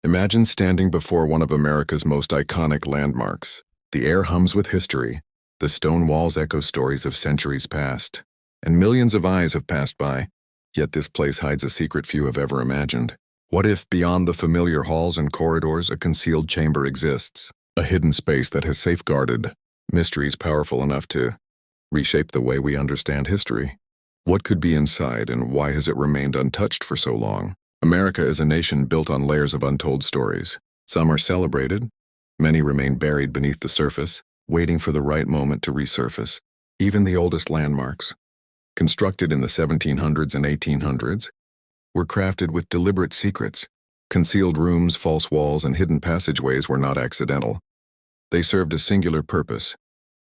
Imagine standing before one of America's most iconic landmarks. The air hums with history, the stone walls echo stories of centuries past, and millions of eyes have passed by, yet this place hides a secret few have ever imagined. What if, beyond the familiar halls and corridors, a concealed chamber exists, a hidden space that has safeguarded mysteries powerful enough to reshape the way we understand history? What could be inside, and why has it remained untouched for so long? America is a nation built on layers of untold stories. Some are celebrated, many remain buried beneath the surface, waiting for the right moment to resurface. Even the oldest landmarks, constructed in the 1700s and 1800s, were crafted with deliberate secrets. Concealed rooms, false walls, and hidden passageways were not accidental. They served a singular purpose: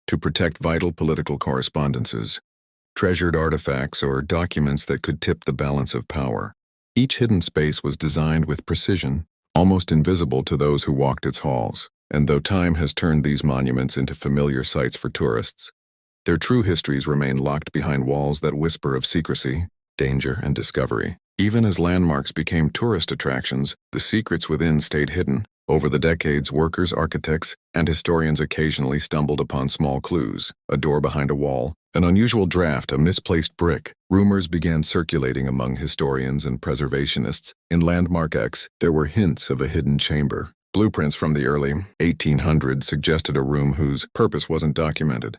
to protect vital political correspondences, treasured artifacts, or documents that could tip the balance of power. Each hidden space was designed with precision, almost invisible to those who walked its halls. And though time has turned these monuments into familiar sights for tourists, their true histories remain locked behind walls that whisper of secrecy, danger, and discovery. Even as landmarks became tourist attractions, the secrets within stayed hidden. Over the decades, workers, architects, and historians occasionally stumbled upon small clues: a door behind a wall, an unusual draft, a misplaced brick. Rumors began circulating among historians and preservationists. In Landmark X, there were hints of a hidden chamber. Blueprints from the early 1800s suggested a room whose purpose wasn't documented.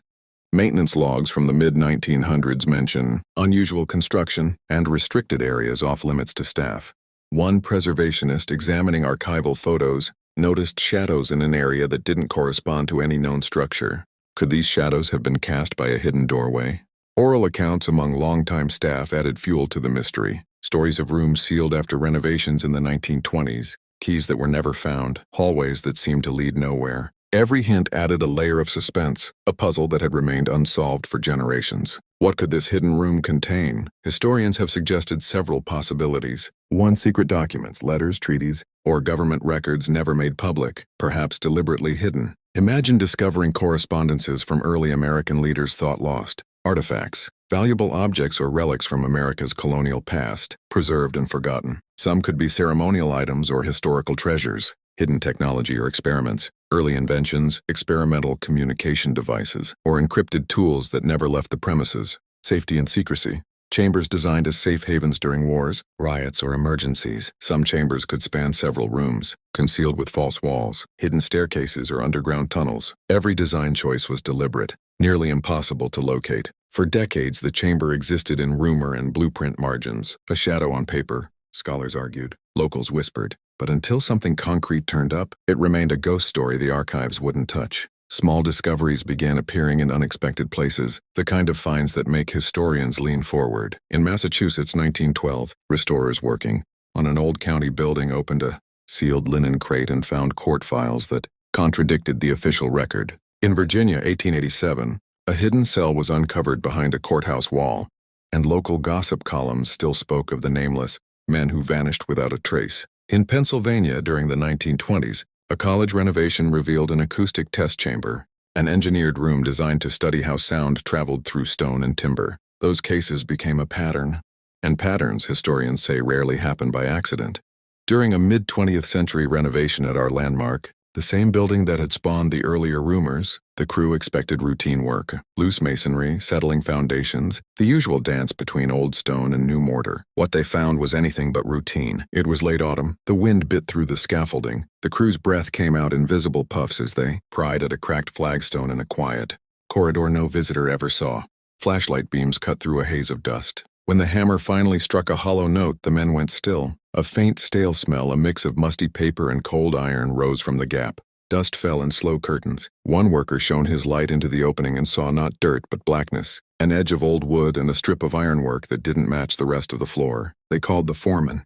Maintenance logs from the mid-1900s mention unusual construction and restricted areas off-limits to staff. One preservationist examining archival photos noticed shadows in an area that didn't correspond to any known structure. Could these shadows have been cast by a hidden doorway? Oral accounts among longtime staff added fuel to the mystery. Stories of rooms sealed after renovations in the 1920s, keys that were never found, hallways that seemed to lead nowhere. Every hint added a layer of suspense, a puzzle that had remained unsolved for generations. What could this hidden room contain? Historians have suggested several possibilities. One, secret documents, letters, treaties, or government records never made public, perhaps deliberately hidden. Imagine discovering correspondences from early American leaders thought lost. Artifacts, valuable objects or relics from America's colonial past, preserved and forgotten. Some could be ceremonial items or historical treasures, hidden technology or experiments, early inventions, experimental communication devices, or encrypted tools that never left the premises. Safety and secrecy. Chambers designed as safe havens during wars, riots, or emergencies. Some chambers could span several rooms, concealed with false walls, hidden staircases, or underground tunnels. Every design choice was deliberate, nearly impossible to locate. For decades, the chamber existed in rumor and blueprint margins, a shadow on paper, scholars argued, locals whispered. But until something concrete turned up, it remained a ghost story the archives wouldn't touch. Small discoveries began appearing in unexpected places, the kind of finds that make historians lean forward. In Massachusetts, 1912, restorers working on an old county building opened a sealed linen crate and found court files that contradicted the official record. In Virginia, 1887, a hidden cell was uncovered behind a courthouse wall, and local gossip columns still spoke of the nameless men who vanished without a trace. In Pennsylvania during the 1920s, a college renovation revealed an acoustic test chamber, an engineered room designed to study how sound traveled through stone and timber. Those cases became a pattern, and patterns, historians say, rarely happen by accident. During a mid-20th century renovation at our landmark, the same building that had spawned the earlier rumors, the crew expected routine work, loose masonry, settling foundations, the usual dance between old stone and new mortar. What they found was anything but routine. It was late autumn. The wind bit through the scaffolding. The crew's breath came out in visible puffs as they pried at a cracked flagstone in a quiet corridor no visitor ever saw. Flashlight beams cut through a haze of dust. When the hammer finally struck a hollow note, the men went still. A faint, stale smell, a mix of musty paper and cold iron, rose from the gap. Dust fell in slow curtains. One worker shone his light into the opening and saw not dirt but blackness, an edge of old wood and a strip of ironwork that didn't match the rest of the floor. They called the foreman.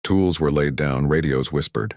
Tools were laid down, radios whispered.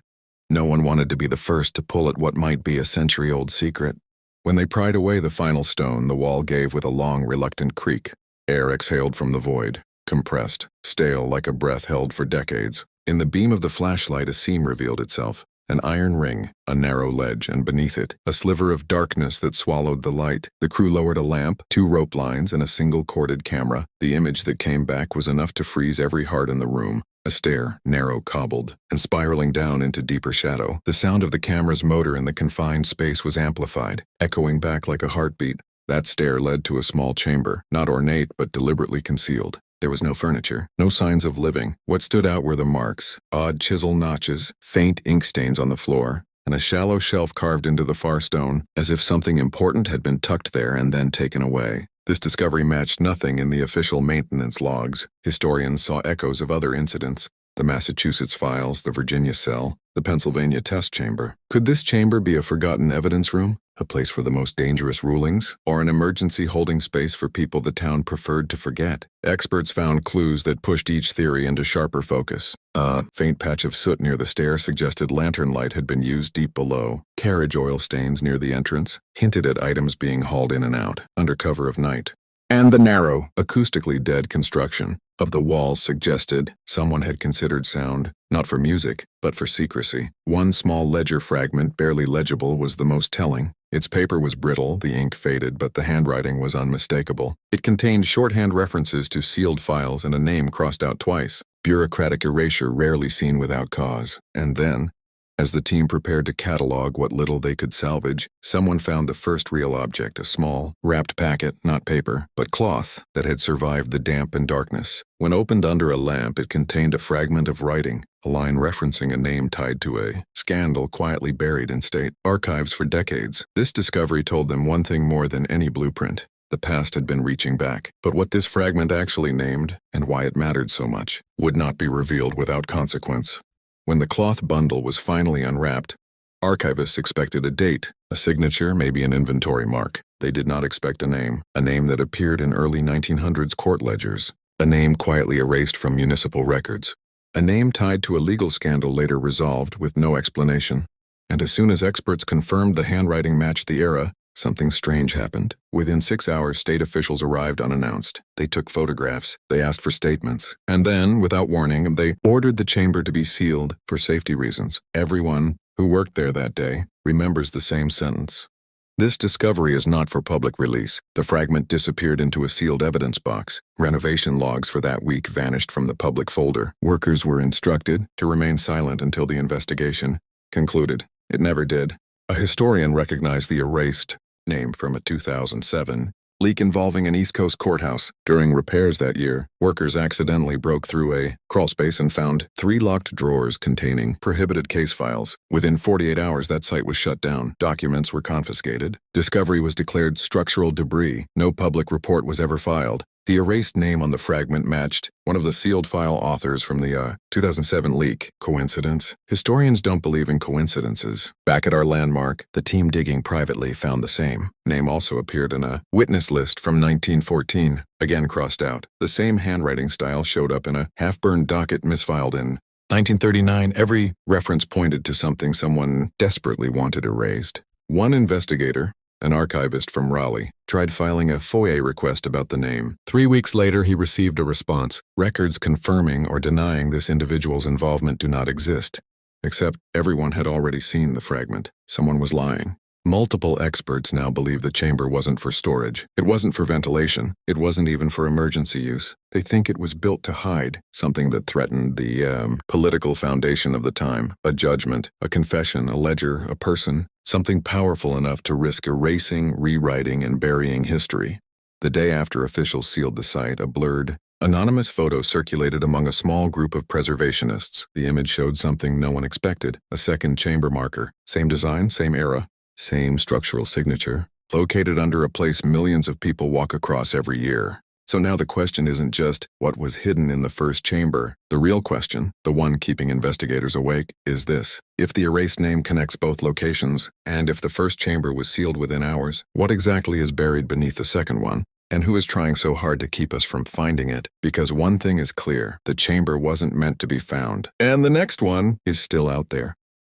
No one wanted to be the first to pull at what might be a century-old secret. When they pried away the final stone, the wall gave with a long, reluctant creak. Air exhaled from the void, compressed, stale like a breath held for decades. In the beam of the flashlight, a seam revealed itself. An iron ring, a narrow ledge, and beneath it, a sliver of darkness that swallowed the light. The crew lowered a lamp, 2 rope lines, and a single corded camera. The image that came back was enough to freeze every heart in the room. A stair, narrow, cobbled, and spiraling down into deeper shadow. The sound of the camera's motor in the confined space was amplified, echoing back like a heartbeat. That stair led to a small chamber, not ornate but deliberately concealed. There was no furniture, no signs of living. What stood out were the marks, odd chisel notches, faint ink stains on the floor, and a shallow shelf carved into the far stone, as if something important had been tucked there and then taken away. This discovery matched nothing in the official maintenance logs. Historians saw echoes of other incidents: the Massachusetts files, the Virginia cell, the Pennsylvania test chamber. Could this chamber be a forgotten evidence room, a place for the most dangerous rulings, or an emergency holding space for people the town preferred to forget? Experts found clues that pushed each theory into sharper focus. A faint patch of soot near the stair suggested lantern light had been used deep below. Carriage oil stains near the entrance hinted at items being hauled in and out, under cover of night. And the narrow, acoustically dead construction of the walls suggested someone had considered sound, not for music, but for secrecy. One small ledger fragment, barely legible, was the most telling. Its paper was brittle, the ink faded, but the handwriting was unmistakable. It contained shorthand references to sealed files and a name crossed out twice, bureaucratic erasure rarely seen without cause. And then, as the team prepared to catalog what little they could salvage, someone found the first real object, a small, wrapped packet, not paper, but cloth, that had survived the damp and darkness. When opened under a lamp, it contained a fragment of writing, a line referencing a name tied to a scandal quietly buried in state archives for decades. This discovery told them one thing more than any blueprint. The past had been reaching back, but what this fragment actually named, and why it mattered so much, would not be revealed without consequence. When the cloth bundle was finally unwrapped, archivists expected a date, a signature, maybe an inventory mark. They did not expect a name that appeared in early 1900s court ledgers, a name quietly erased from municipal records, a name tied to a legal scandal later resolved with no explanation. And as soon as experts confirmed the handwriting matched the era, something strange happened. Within 6 hours, state officials arrived unannounced. They took photographs, they asked for statements, and then, without warning, they ordered the chamber to be sealed for safety reasons. Everyone who worked there that day remembers the same sentence. This discovery is not for public release. The fragment disappeared into a sealed evidence box. Renovation logs for that week vanished from the public folder. Workers were instructed to remain silent until the investigation concluded. It never did. A historian recognized the erased name from a 2007 leak involving an East Coast courthouse. During repairs that year, workers accidentally broke through a crawlspace and found 3 locked drawers containing prohibited case files. Within 48 hours, that site was shut down. Documents were confiscated. Discovery was declared structural debris. No public report was ever filed. The erased name on the fragment matched one of the sealed file authors from the 2007 leak. Coincidence? Historians don't believe in coincidences. Back at our landmark, the team digging privately found the same. Name also appeared in a witness list from 1914, again crossed out. The same handwriting style showed up in a half-burned docket misfiled in 1939. Every reference pointed to something someone desperately wanted erased. One investigator, an archivist from Raleigh, tried filing a FOIA request about the name. 3 weeks later, he received a response. Records confirming or denying this individual's involvement do not exist. Except everyone had already seen the fragment. Someone was lying. Multiple experts now believe the chamber wasn't for storage. It wasn't for ventilation. It wasn't even for emergency use. They think it was built to hide something that threatened the political foundation of the time. A judgment, a confession, a ledger, a person. Something powerful enough to risk erasing, rewriting, and burying history. The day after officials sealed the site, a blurred, anonymous photo circulated among a small group of preservationists. The image showed something no one expected. A second chamber marker. Same design, same era. Same structural signature, located under a place millions of people walk across every year. So now the question isn't just what was hidden in the first chamber. The real question, the one keeping investigators awake, is this. If the erased name connects both locations, and if the first chamber was sealed within hours, what exactly is buried beneath the second one? And who is trying so hard to keep us from finding it? Because one thing is clear, the chamber wasn't meant to be found. And the next one is still out there.